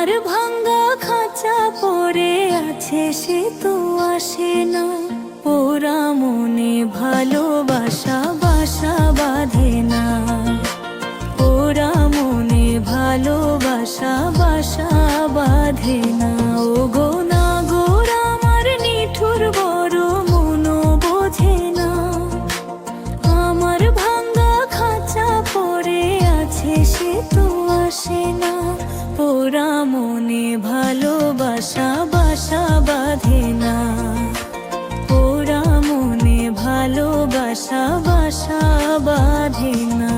আমার ভাঙ্গা খাঁচা পড়ে আছে সে তো আসে না, ওরা মনে ভালোবাসা বাসা বাঁধে না, ওরা মনে ভালোবাসা বাসা বাঁধে না। ও গো না গোর আমার নিঠুর বড় মনও বোঝে না, আমার ভাঙ্গা খাঁচা পড়ে আছে সে তো আসে না, ওরা মনে ভালোবাসা বাসা বাঁধে না, ওরা মনে ভালোবাসা বাসা বাঁধে না।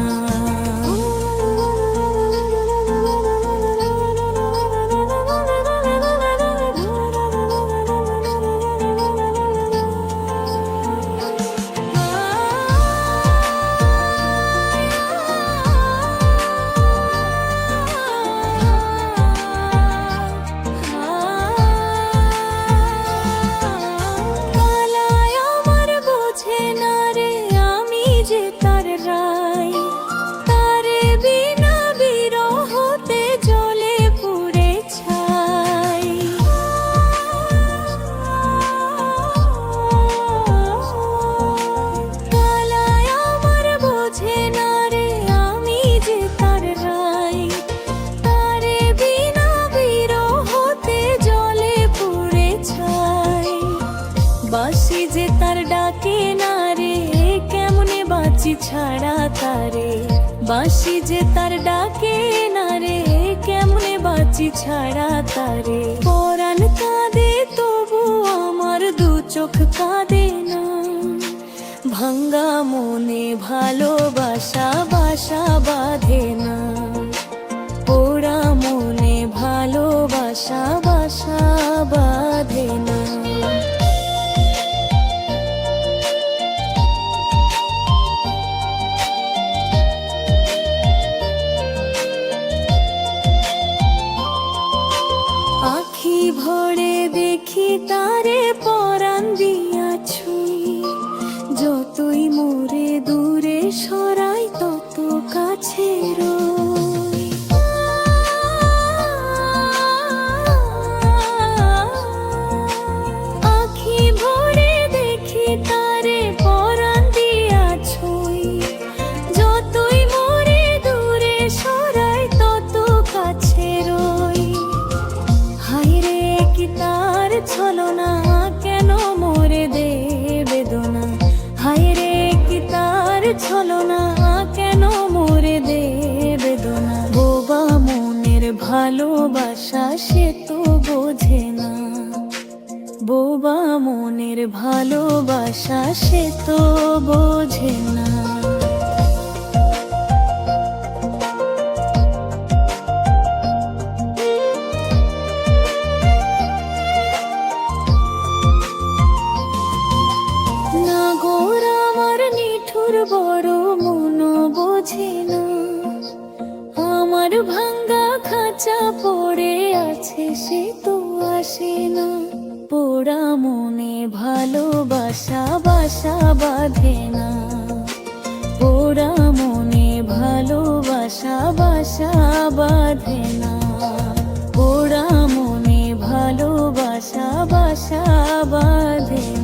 বাঁশি যে তার ডাকে না রে কেমনে বাঁচি ছাড়া তারে, বাঁশি যে তার ডাকে না রে কেমনে বাঁচি ছাড়া তারে। পরাণ কাঁদে তবু আমার দু চোখ কাঁদে না, ভাঙ্গা মনে ভালোবাসা বাসা বাঁধে না, ওরা মনে ভালোবাসা বাসা বাঁধে না। আখি ভরে দেখি তারে পরাণ দিয়া ছুঁই, যতই মোরে দূরে সরাই তত কাছে রই। আখি ভরে দেখি তারে পরাণ দিয়া ছুঁই, যতই মোরে দূরে সরাই তত কাছে রই। হায়রে কি তার ছলনা কেন মোরে দে বেদনা, হায়রে কি তার ছলনা কেন মোরে দে বেদনা। বোবা মনের ভালোবাসা সে তো বোঝে না, বোবা মনের ভালোবাসা সে তো বোঝে না। বড় মন বোঝে না, আমার ভাঙ্গা খাঁচা পড়ে আছে সে তো আসে না, পোড়া মনে ভালোবাসা বাসা বাঁধে না, পোড়া মনে ভালোবাসা বাসা বাঁধে না, পোড়া মনে ভালোবাসা বাসা বাঁধে না।